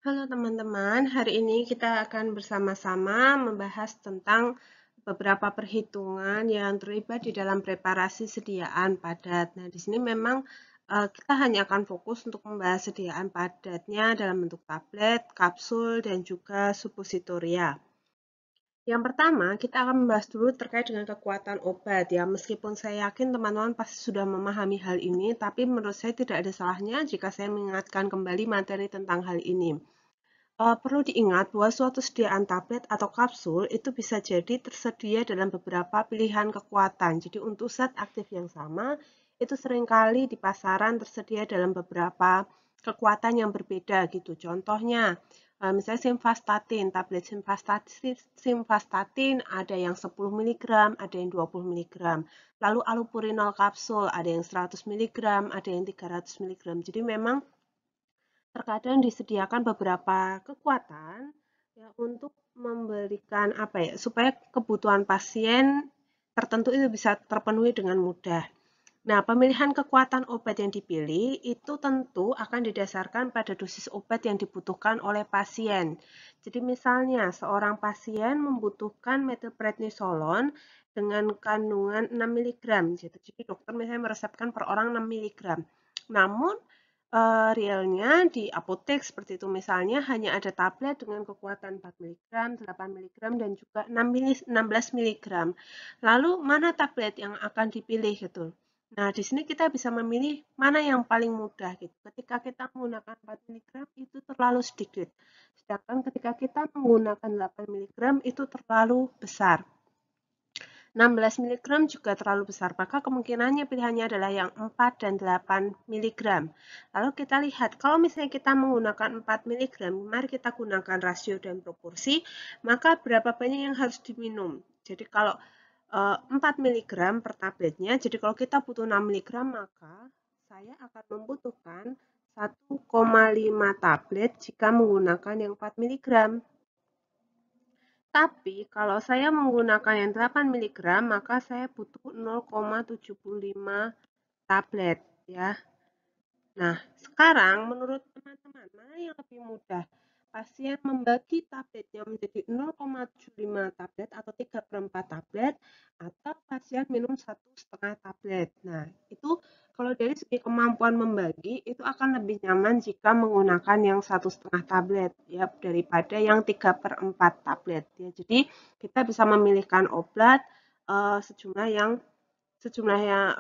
Halo teman-teman, hari ini kita akan bersama-sama membahas tentang beberapa perhitungan yang terlibat di dalam preparasi sediaan padat. Nah, di sini memang kita hanya akan fokus untuk membahas sediaan padatnya dalam bentuk tablet, kapsul, dan juga suppositoria. Yang pertama, kita akan membahas dulu terkait dengan kekuatan obat ya. Meskipun saya yakin teman-teman pasti sudah memahami hal ini, tapi menurut saya tidak ada salahnya jika saya mengingatkan kembali materi tentang hal ini. Perlu diingat bahwa suatu sediaan tablet atau kapsul itu bisa jadi tersedia dalam beberapa pilihan kekuatan. Jadi untuk zat aktif yang sama, itu seringkali di pasaran tersedia dalam beberapa kekuatan yang berbeda gitu. Contohnya, misalnya simvastatin, tablet simvastatin ada yang 10 mg, ada yang 20 mg. Lalu allopurinol kapsul ada yang 100 mg, ada yang 300 mg. Jadi memang terkadang disediakan beberapa kekuatan ya untuk memberikan apa ya supaya kebutuhan pasien tertentu itu bisa terpenuhi dengan mudah. Nah, pemilihan kekuatan obat yang dipilih itu tentu akan didasarkan pada dosis obat yang dibutuhkan oleh pasien. Jadi misalnya seorang pasien membutuhkan methylprednisolon dengan kandungan 6 mg. Jadi dokter misalnya meresepkan per orang 6 mg. Namun realnya di apotek seperti itu misalnya hanya ada tablet dengan kekuatan 4 mg, 8 mg, dan juga 16 mg. Lalu mana tablet yang akan dipilih gitu? Nah, di sini kita bisa memilih mana yang paling mudah gitu. Ketika kita menggunakan 4 mg itu terlalu sedikit. Sedangkan ketika kita menggunakan 8 mg itu terlalu besar. 16 mg juga terlalu besar, maka kemungkinannya pilihannya adalah yang 4 dan 8 mg. Lalu kita lihat, kalau misalnya kita menggunakan 4 mg, mari kita gunakan rasio dan proporsi, maka berapa banyak yang harus diminum. Jadi kalau 4 mg per tabletnya, jadi kalau kita butuh 6 mg, maka saya akan membutuhkan 1,5 tablet jika menggunakan yang 4 mg. Tapi kalau saya menggunakan yang 8 mg, maka saya butuh 0,75 tablet ya. Nah, sekarang menurut teman-teman, mana yang lebih mudah? Pasien membagi tabletnya menjadi 0,75 tablet atau 3/4 tablet, atau pasien minum 1,5 tablet. Nah, itu kalau dari segi kemampuan membagi, itu akan lebih nyaman jika menggunakan yang 1,5 tablet ya daripada yang 3/4 tablet ya. Jadi kita bisa memilihkan obat sejumlah yang sejumlah yang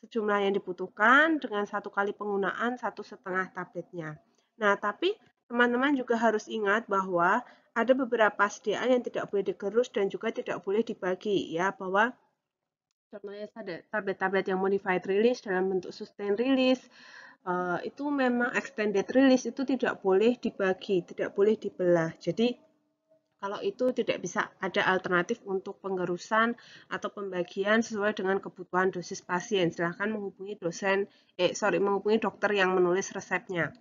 sejumlah yang dibutuhkan dengan satu kali penggunaan 1,5 tabletnya. Nah, tapi teman-teman juga harus ingat bahwa ada beberapa sediaan yang tidak boleh digerus dan juga tidak boleh dibagi ya, bahwa contohnya ada tablet-tablet yang modified release dalam bentuk sustain release, itu memang extended release itu tidak boleh dibagi, tidak boleh dibelah. Jadi kalau itu tidak bisa ada alternatif untuk penggerusan atau pembagian sesuai dengan kebutuhan dosis pasien. Silahkan menghubungi menghubungi dokter yang menulis resepnya.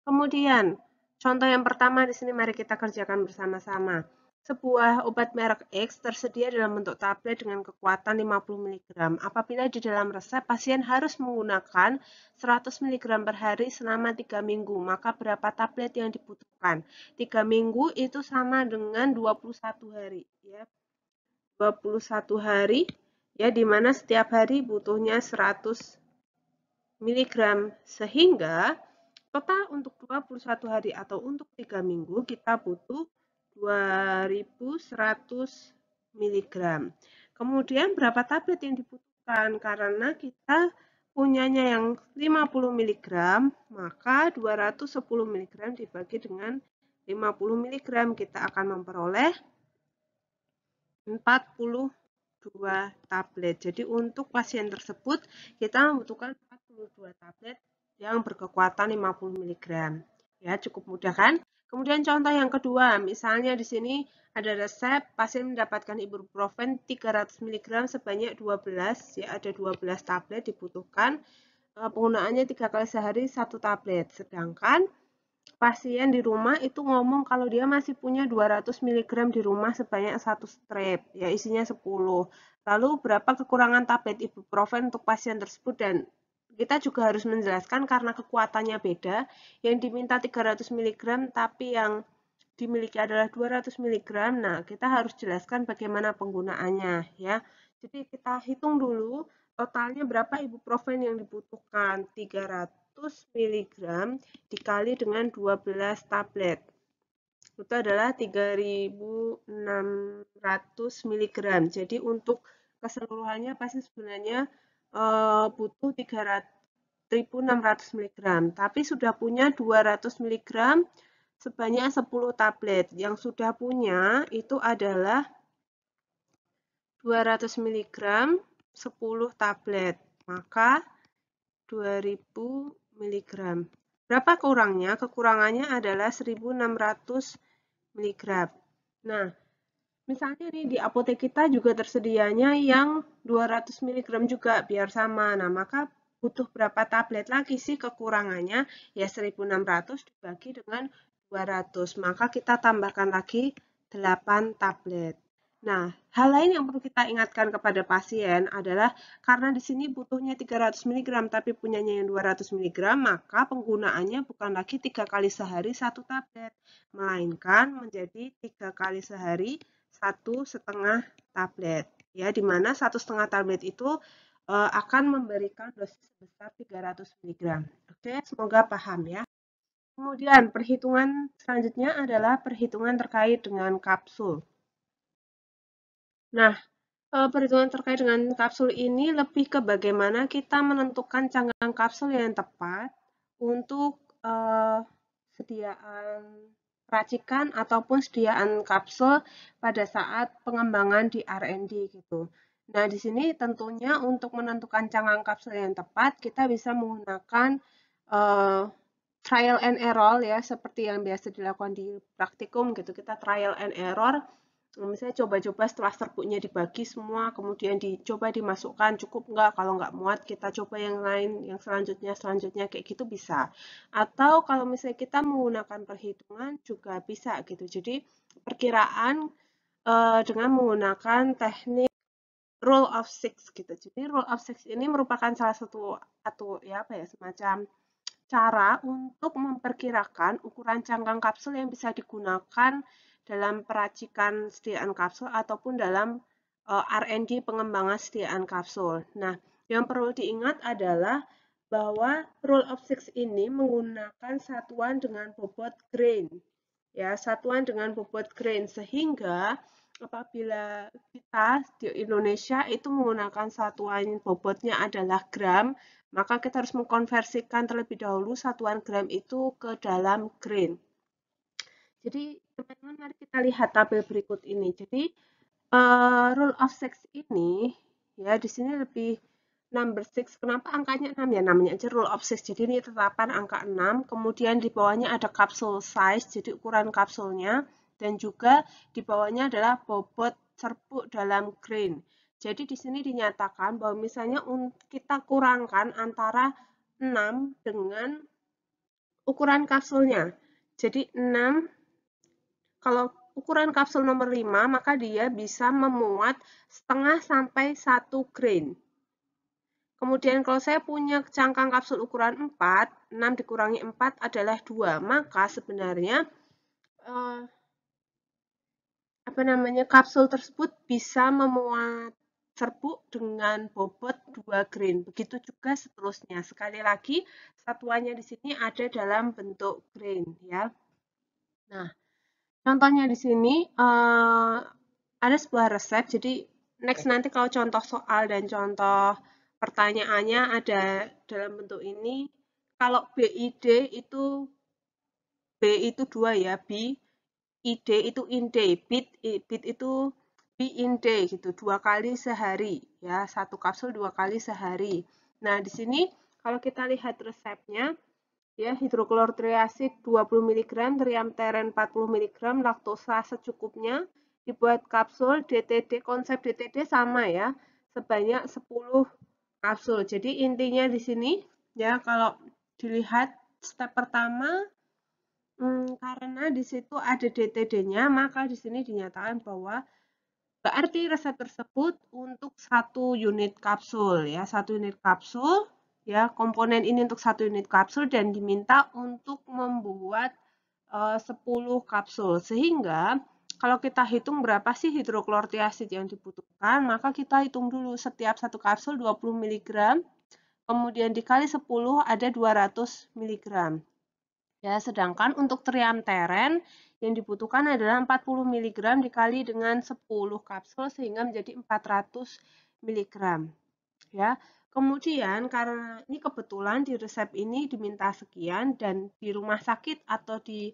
Kemudian, contoh yang pertama di sini mari kita kerjakan bersama-sama. Sebuah obat merek X tersedia dalam bentuk tablet dengan kekuatan 50 mg. Apabila di dalam resep pasien harus menggunakan 100 mg per hari selama 3 minggu, maka berapa tablet yang dibutuhkan? 3 minggu itu sama dengan 21 hari ya. 21 hari ya, di mana setiap hari butuhnya 100 mg, sehingga total untuk 21 hari atau untuk 3 minggu kita butuh 2100 mg. Kemudian berapa tablet yang dibutuhkan? Karena kita punyanya yang 50 mg, maka 210 mg dibagi dengan 50 mg kita akan memperoleh 42 tablet. Jadi untuk pasien tersebut kita membutuhkan 42 tablet yang berkekuatan 50 mg. Ya, cukup mudah kan? Kemudian contoh yang kedua, misalnya di sini ada resep pasien mendapatkan ibuprofen 300 mg sebanyak 12 ya, ada 12 tablet dibutuhkan. Penggunaannya 3 kali sehari 1 tablet. Sedangkan pasien di rumah itu ngomong kalau dia masih punya 200 mg di rumah sebanyak 1 strip, ya isinya 10. Lalu berapa kekurangan tablet ibuprofen untuk pasien tersebut dan kita juga harus menjelaskan karena kekuatannya beda, yang diminta 300 mg tapi yang dimiliki adalah 200 mg. Nah, kita harus jelaskan bagaimana penggunaannya ya. Jadi kita hitung dulu totalnya berapa ibuprofen yang dibutuhkan. 300 mg dikali dengan 12 tablet. Itu adalah 3.600 mg. Jadi untuk keseluruhannya pasti sebenarnya butuh 3.600 mg. Tapi sudah punya 200 mg sebanyak 10 tablet. Yang sudah punya itu adalah 200 mg 10 tablet. Maka 2000 mg. Berapa kurangnya? Kekurangannya adalah 1600 mg. Nah, misalnya nih di apotek kita juga tersedianya yang 200 mg juga biar sama. Nah, maka butuh berapa tablet lagi sih kekurangannya? Ya 1600 dibagi dengan 200. Maka kita tambahkan lagi 8 tablet. Nah, hal lain yang perlu kita ingatkan kepada pasien adalah karena di sini butuhnya 300 mg tapi punyanya yang 200 mg, maka penggunaannya bukan lagi 3 kali sehari 1 tablet, melainkan menjadi 3 kali sehari 1,5 tablet. Ya, di mana 1,5 tablet itu akan memberikan dosis sebesar 300 mg. Oke, semoga paham ya. Kemudian perhitungan selanjutnya adalah perhitungan terkait dengan kapsul. Nah, perhitungan terkait dengan kapsul ini lebih ke bagaimana kita menentukan cangkang kapsul yang tepat untuk sediaan racikan ataupun sediaan kapsul pada saat pengembangan di R&D gitu. Nah, di sini tentunya untuk menentukan cangkang kapsul yang tepat, kita bisa menggunakan trial and error ya, seperti yang biasa dilakukan di praktikum gitu. Kita trial and error. Misalnya coba-coba setelah serbuknya dibagi semua, kemudian dicoba dimasukkan, cukup nggak? Kalau nggak muat, kita coba yang lain, yang selanjutnya, kayak gitu bisa. Atau kalau misalnya kita menggunakan perhitungan juga bisa gitu. Jadi perkiraan dengan menggunakan teknik rule of six gitu. Jadi rule of six ini merupakan salah satu atau ya apa ya semacam cara untuk memperkirakan ukuran cangkang kapsul yang bisa digunakan dalam peracikan sediaan kapsul ataupun dalam R&D pengembangan sediaan kapsul. Nah, yang perlu diingat adalah bahwa rule of six ini menggunakan satuan dengan bobot grain. Ya, satuan dengan bobot grain sehingga apabila kita di Indonesia itu menggunakan satuan bobotnya adalah gram, maka kita harus mengkonversikan terlebih dahulu satuan gram itu ke dalam grain. Jadi, teman-teman mari kita lihat tabel berikut ini. Jadi, rule of six ini ya di sini lebih number six. Kenapa angkanya 6 ya? Namanya aja rule of six. Jadi ini tetapan angka 6. Kemudian di bawahnya ada capsule size, jadi ukuran kapsulnya. Dan juga di bawahnya adalah bobot serbuk dalam grain. Jadi di sini dinyatakan bahwa misalnya kita kurangkan antara 6 dengan ukuran kapsulnya. Jadi 6, kalau ukuran kapsul nomor 5, maka dia bisa memuat setengah sampai 1 grain. Kemudian kalau saya punya cangkang kapsul ukuran 4, 6 dikurangi 4 adalah 2. Maka sebenarnya kapsul tersebut bisa memuat serbuk dengan bobot 2 grain. Begitu juga seterusnya. Sekali lagi, satuannya di sini ada dalam bentuk grain ya. Nah, contohnya di sini ada sebuah resep. Jadi next nanti kalau contoh soal dan contoh pertanyaannya ada dalam bentuk ini. Kalau BID itu B itu 2 ya, ID itu in day, bit itu be in day gitu, 2 kali sehari ya, 1 kapsul 2 kali sehari. Nah, di sini kalau kita lihat resepnya ya, hidroklortriasid 20 mg, triamteren 40 mg, laktosa secukupnya, dibuat kapsul DTD, konsep DTD sama ya, sebanyak 10 kapsul. Jadi intinya di sini ya, kalau dilihat step pertama, karena di situ ada DTD-nya, maka di sini dinyatakan bahwa berarti resep tersebut untuk 1 unit kapsul ya, 1 unit kapsul ya komponen ini untuk 1 unit kapsul dan diminta untuk membuat 10 kapsul. Sehingga kalau kita hitung berapa sih hidroklortiasid yang dibutuhkan, maka kita hitung dulu setiap satu kapsul 20 mg, kemudian dikali 10 ada 200 mg. Ya, sedangkan untuk triamteren yang dibutuhkan adalah 40 mg dikali dengan 10 kapsul sehingga menjadi 400 mg. Ya, kemudian karena ini kebetulan di resep ini diminta sekian dan di rumah sakit atau di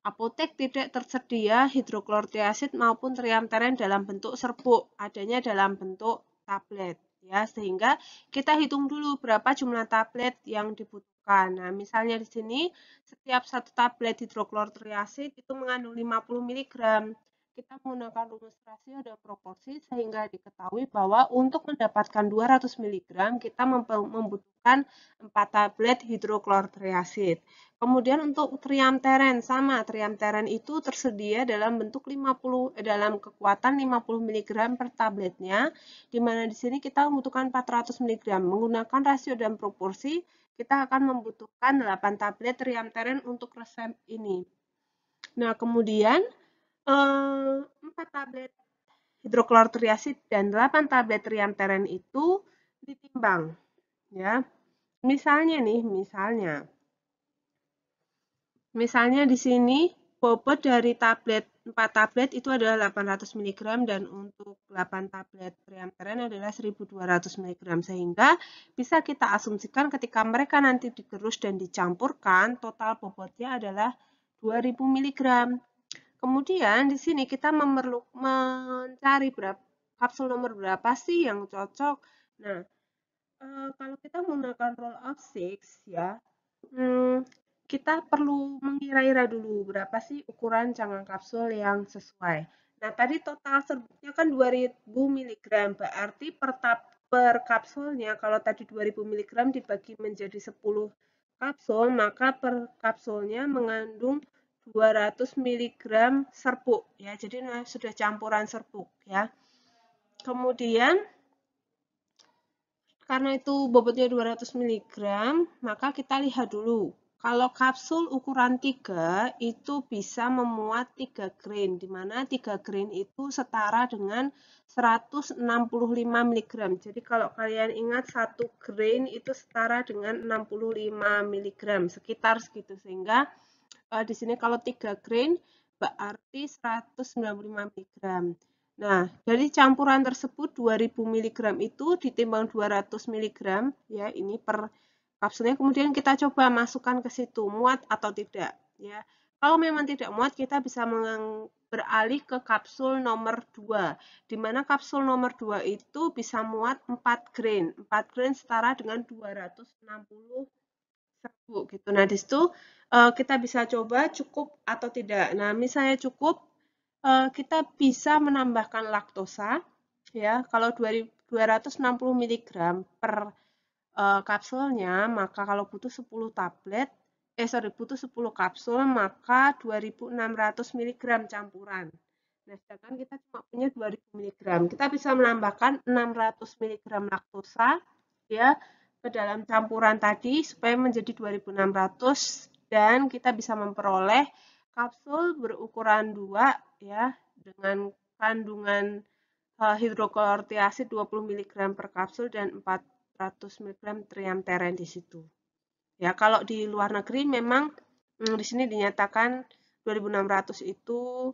apotek tidak tersedia hidroklortiasid maupun triamteren dalam bentuk serbuk, adanya dalam bentuk tablet. Ya, sehingga kita hitung dulu berapa jumlah tablet yang dibutuhkan. Nah, misalnya di sini setiap satu tablet hidroklortiasid itu mengandung 50 mg. Kita menggunakan rumus rasio dan proporsi sehingga diketahui bahwa untuk mendapatkan 200 mg kita membutuhkan 4 tablet hidroklortiasid. Kemudian untuk triamteren sama, triamteren itu tersedia dalam bentuk dalam kekuatan 50 mg per tabletnya, di mana di sini kita membutuhkan 400 mg. Menggunakan rasio dan proporsi, kita akan membutuhkan 8 tablet triamteren untuk resep ini. Nah, kemudian 4 tablet hidroklortiasid dan 8 tablet triamteren itu ditimbang. Ya, misalnya di sini bobot dari 4 tablet itu adalah 800 mg dan untuk 8 tablet triamteren adalah 1200 mg sehingga bisa kita asumsikan ketika mereka nanti digerus dan dicampurkan total bobotnya adalah 2000 mg. Kemudian di sini kita mencari kapsul nomor berapa sih yang cocok. Nah, kalau kita menggunakan roll of 6 ya, kita perlu mengira-ira dulu berapa sih ukuran cangkang kapsul yang sesuai. Nah, tadi total serbuknya kan 2000 mg, berarti per kapsulnya kalau tadi 2000 mg dibagi menjadi 10 kapsul, maka per kapsulnya mengandung 200 mg serbuk ya. Jadi sudah campuran serbuk ya. Kemudian karena itu bobotnya 200 mg, maka kita lihat dulu. Kalau kapsul ukuran 3 itu bisa memuat 3 grain, di mana 3 grain itu setara dengan 165 mg. Jadi kalau kalian ingat 1 grain itu setara dengan 65 mg, sekitar segitu. Sehingga di sini kalau 3 grain berarti 195 mg. Nah, dari campuran tersebut 2000 mg itu ditimbang 200 mg ya, ini per kapsulnya. Kemudian kita coba masukkan ke situ muat atau tidak ya. Kalau memang tidak muat, kita bisa beralih ke kapsul nomor 2, di mana kapsul nomor 2 itu bisa muat 4 grain. 4 grain setara dengan 260 serbuk gitu. Nah, di situ kita bisa coba cukup atau tidak. Nah, misalnya cukup, kita bisa menambahkan laktosa ya. Kalau 260 mg per kapsulnya, maka kalau butuh 10 tablet, butuh 10 kapsul, maka 2600 mg campuran. Nah, sedangkan kita cuma punya 2000 mg. Kita bisa menambahkan 600 mg laktosa ya ke dalam campuran tadi supaya menjadi 2600 dan kita bisa memperoleh kapsul berukuran 2 ya dengan kandungan hidroklortiasid 20 mg per kapsul dan 400 mg triamteren di situ. Ya, kalau di luar negeri memang di sini dinyatakan 2600 itu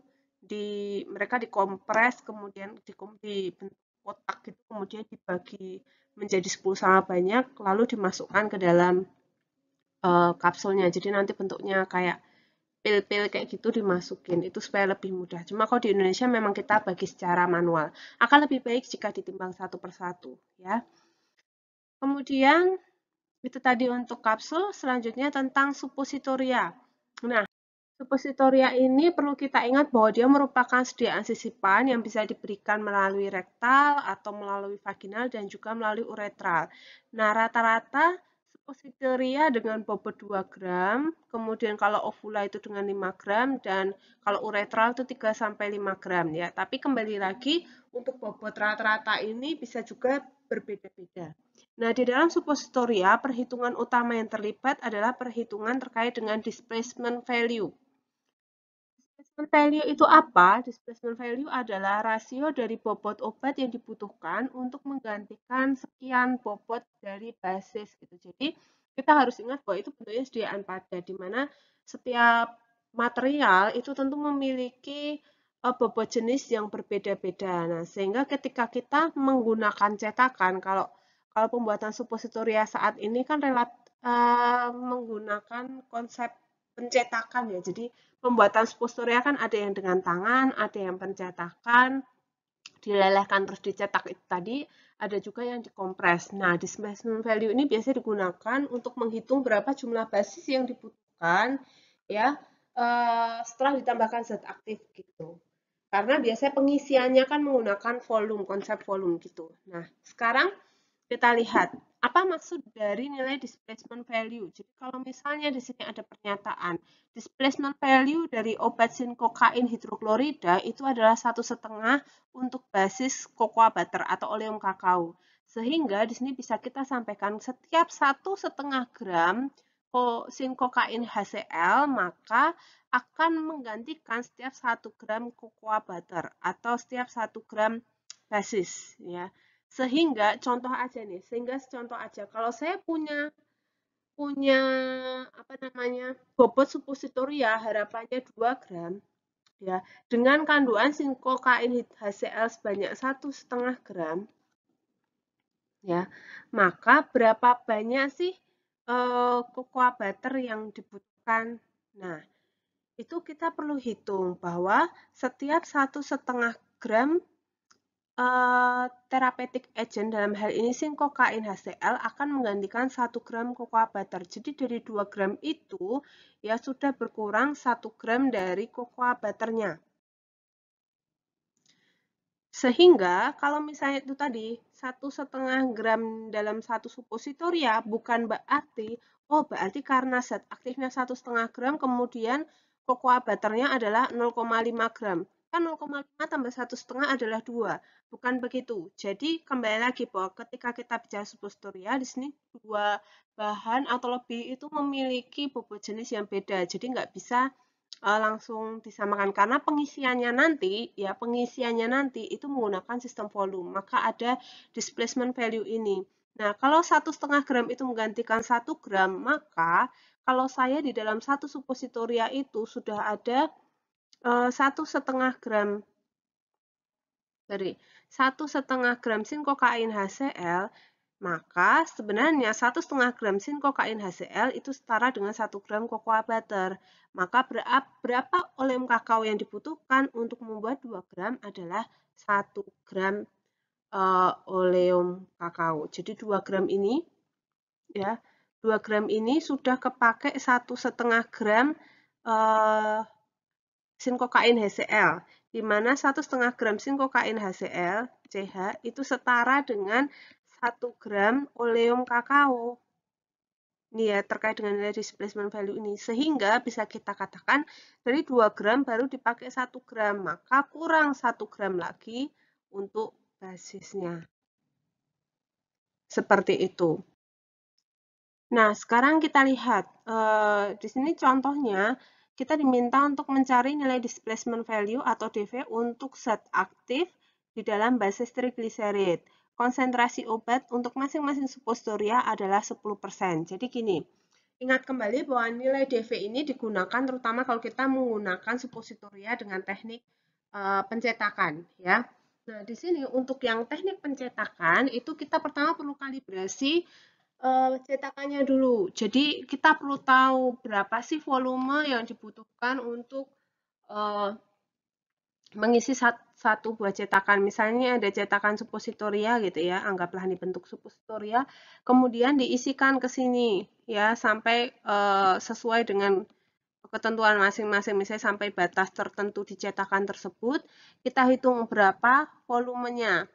mereka dikompres kemudian dibentuk kotak gitu kemudian dibagi menjadi 10 sama banyak lalu dimasukkan ke dalam kapsulnya. Jadi nanti bentuknya kayak pil-pil kayak gitu dimasukin itu supaya lebih mudah. Cuma kalau di Indonesia memang kita bagi secara manual. Akan lebih baik jika ditimbang satu persatu ya. Kemudian itu tadi untuk kapsul, selanjutnya tentang suppositoria. Nah, suppositoria ini perlu kita ingat bahwa dia merupakan sediaan sisipan yang bisa diberikan melalui rektal atau melalui vaginal dan juga melalui uretral. Nah, rata-rata suppositoria dengan bobot 2 gram, kemudian kalau ovula itu dengan 5 gram, dan kalau uretral itu 3-5 gram ya. Tapi kembali lagi, untuk bobot rata-rata ini bisa juga berbeda-beda. Nah, di dalam suppositoria, perhitungan utama yang terlibat adalah perhitungan terkait dengan displacement value. Displacement value itu apa? Displacement value adalah rasio dari bobot obat yang dibutuhkan untuk menggantikan sekian bobot dari basis gitu. Jadi, kita harus ingat bahwa itu bentuknya sediaan pada, di mana setiap material itu tentu memiliki bobot jenis yang berbeda-beda. Nah, sehingga ketika kita menggunakan cetakan, kalau pembuatan suppositoria saat ini kan menggunakan konsep pencetakan ya. Jadi pembuatan suppositoria kan ada yang dengan tangan, ada yang pencetakan, dilelehkan terus dicetak itu tadi, ada juga yang dikompres. Nah, displacement value ini biasanya digunakan untuk menghitung berapa jumlah basis yang dibutuhkan ya setelah ditambahkan zat aktif gitu. Karena biasanya pengisiannya kan menggunakan volume, konsep volume gitu. Nah, sekarang kita lihat apa maksud dari nilai displacement value. Jadi kalau misalnya di sini ada pernyataan displacement value dari obat sinkokain hidroklorida itu adalah 1,5 untuk basis cocoa butter atau oleum kakao. Sehingga di sini bisa kita sampaikan setiap 1,5 gram sinkokain HCl maka akan menggantikan setiap 1 gram cocoa butter atau setiap 1 gram basis ya. Sehingga contoh aja nih, contoh aja kalau saya punya punya apa namanya bobot suppositoria harapannya 2 gram ya dengan kandungan sinkokain HCl sebanyak 1,5 gram ya maka berapa banyak sih cocoa butter yang dibutuhkan. Nah, itu kita perlu hitung bahwa setiap 1,5 gram therapeutic agent dalam hal ini sinkokain HCl akan menggantikan 1 gram cocoa butter. Jadi dari 2 gram itu ya sudah berkurang 1 gram dari cocoa butternya. Sehingga kalau misalnya itu tadi 1,5 gram dalam satu suppositoria bukan berarti berarti karena zat aktifnya 1,5 gram kemudian cocoa butternya adalah 0,5 gram. Kan 0,5 tambah 1,5 adalah 2. Bukan begitu. Jadi kembali lagi bahwa ketika kita bicara suppositoria di sini dua bahan atau lebih itu memiliki bobot jenis yang beda. Jadi nggak bisa langsung disamakan karena pengisiannya nanti itu menggunakan sistem volume maka ada displacement value ini. Nah, kalau 1,5 gram itu menggantikan 1 gram maka kalau saya di dalam satu suppositoria itu sudah ada 1,5 gram dari 1,5 gram sinkokain HCl maka sebenarnya 1,5 gram sinkokain HCl itu setara dengan 1 gram cocoa butter. Maka berapa oleum kakao yang dibutuhkan untuk membuat 2 gram adalah 1 gram oleum kakao. Jadi 2 gram ini ya 2 gram ini sudah kepake 1,5 gram sinkokain HCl, di mana 1,5 gram sinkokain HCl CH itu setara dengan 1 gram oleum kakao. Ini ya terkait dengan nilai displacement value ini. Sehingga bisa kita katakan dari 2 gram baru dipakai 1 gram, maka kurang 1 gram lagi untuk basisnya. Seperti itu. Nah, sekarang kita lihat di sini contohnya kita diminta untuk mencari nilai displacement value atau DV untuk zat aktif di dalam basis trigliserid. Konsentrasi obat untuk masing-masing suppositoria adalah 10%. Jadi gini, ingat kembali bahwa nilai DV ini digunakan terutama kalau kita menggunakan suppositoria dengan teknik pencetakan ya. Nah, di sini untuk yang teknik pencetakan itu kita pertama perlu kalibrasi cetakannya dulu. Jadi kita perlu tahu berapa sih volume yang dibutuhkan untuk mengisi satu buah cetakan. Misalnya ada cetakan suppositoria gitu ya, anggaplah ini bentuk suppositoria, kemudian diisikan ke sini ya sampai sesuai dengan ketentuan masing-masing, misalnya sampai batas tertentu di cetakan tersebut, kita hitung berapa volumenya.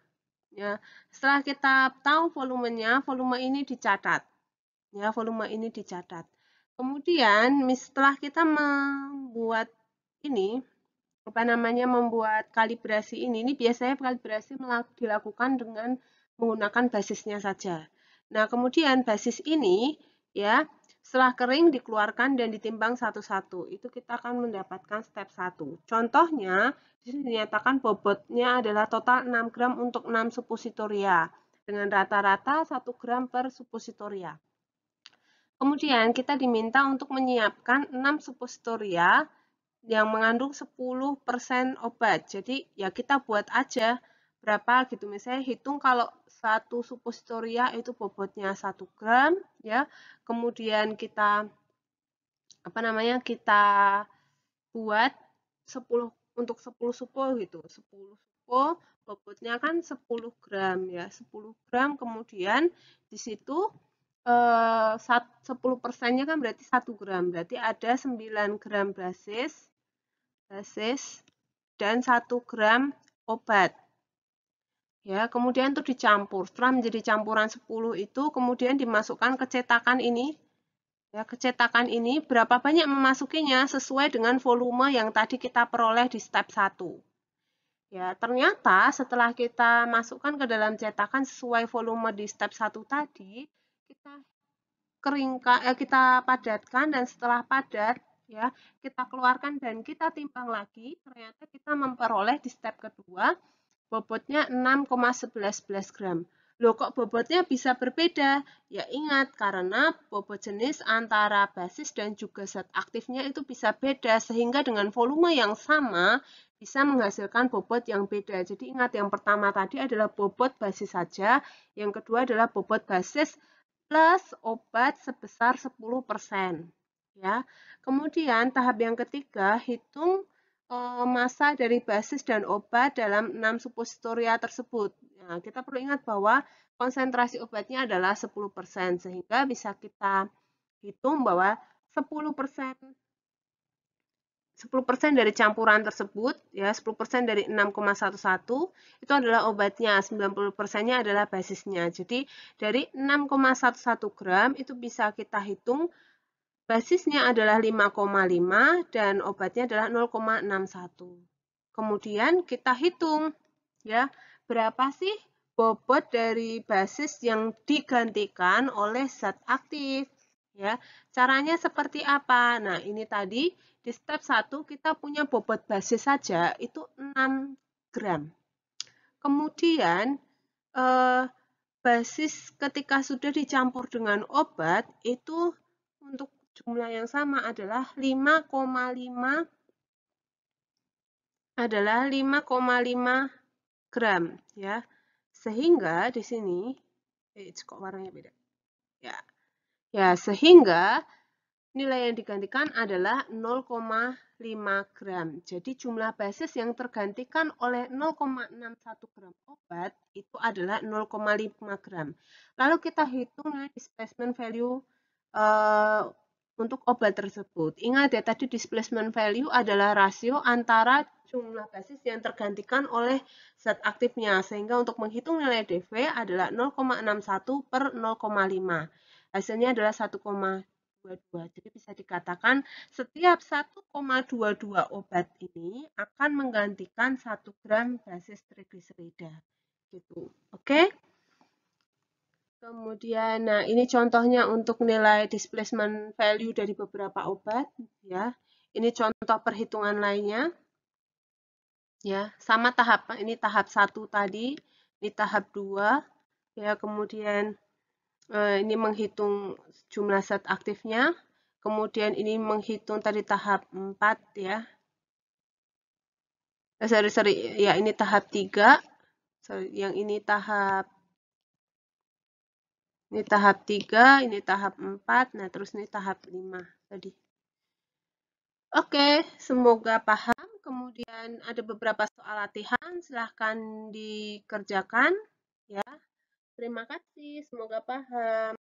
Ya, setelah kita tahu volumenya, volume ini dicatat. Ya, volume ini dicatat. Kemudian setelah kita membuat ini membuat kalibrasi ini biasanya kalibrasi dilakukan dengan menggunakan basisnya saja. Nah, kemudian basis ini ya, setelah kering dikeluarkan dan ditimbang satu-satu. Itu kita akan mendapatkan step 1. Contohnya, di sini dinyatakan bobotnya adalah total 6 gram untuk 6 suppositoria dengan rata-rata 1 gram per suppositoria. Kemudian kita diminta untuk menyiapkan 6 suppositoria yang mengandung 10% obat. Jadi ya kita buat aja berapa gitu. Misalnya hitung kalau satu suppositoria itu bobotnya 1 gram ya. Kemudian kita kita buat 10 untuk 10 supo gitu. 10 supo bobotnya kan 10 gram ya. 10 gram kemudian di situ 10%-nya kan berarti 1 gram. Berarti ada 9 gram basis dan 1 gram obat. Ya, kemudian itu dicampur. Setelah menjadi campuran 10 itu kemudian dimasukkan ke cetakan ini. Ya, ke cetakan ini berapa banyak memasukinya sesuai dengan volume yang tadi kita peroleh di step 1. Ya, ternyata setelah kita masukkan ke dalam cetakan sesuai volume di step 1 tadi, kita padatkan dan setelah padat ya, kita keluarkan dan kita timbang lagi, ternyata kita memperoleh di step kedua bobotnya 6,11 gram. Loh kok bobotnya bisa berbeda? Ya ingat, karena bobot jenis antara basis dan juga zat aktifnya itu bisa beda, sehingga dengan volume yang sama bisa menghasilkan bobot yang beda. Jadi ingat, yang pertama tadi adalah bobot basis saja, yang kedua adalah bobot basis plus obat sebesar 10%. Ya. Kemudian tahap yang ketiga, hitung massa dari basis dan obat dalam 6 suppositoria tersebut. Nah, kita perlu ingat bahwa konsentrasi obatnya adalah 10%, sehingga bisa kita hitung bahwa 10% dari campuran tersebut, ya 10% dari 6,11 itu adalah obatnya, 90%-nya adalah basisnya. Jadi dari 6,11 gram itu bisa kita hitung basisnya adalah 5,5 dan obatnya adalah 0,61. Kemudian kita hitung ya, berapa sih bobot dari basis yang digantikan oleh zat aktif ya. Caranya seperti apa? Nah, ini tadi di step 1 kita punya bobot basis saja itu 6 gram. Kemudian basis ketika sudah dicampur dengan obat itu untuk jumlah yang sama adalah 5,5 gram ya. Sehingga di sini kok warnanya beda. Ya. Ya, sehingga nilai yang digantikan adalah 0,5 gram. Jadi jumlah basis yang tergantikan oleh 0,61 gram obat itu adalah 0,5 gram. Lalu kita hitung displacement value untuk obat tersebut. Ingat ya, tadi displacement value adalah rasio antara jumlah basis yang tergantikan oleh zat aktifnya. Sehingga untuk menghitung nilai DV adalah 0,61 per 0,5. Hasilnya adalah 1,22. Jadi bisa dikatakan setiap 1,22 obat ini akan menggantikan 1 gram basis trigliserida. Gitu. Oke? Kemudian, nah ini contohnya untuk nilai displacement value dari beberapa obat, ya. Ini contoh perhitungan lainnya, ya. Sama tahap, ini tahap 1 tadi, ini tahap 2, ya. Kemudian ini menghitung jumlah zat aktifnya, kemudian ini menghitung tadi tahap 4, ya. Ya ini tahap 3, yang ini tahap 3, ini tahap 4, nah terus ini tahap 5 tadi. Oke, semoga paham. Kemudian ada beberapa soal latihan, silahkan dikerjakan. Ya, terima kasih, semoga paham.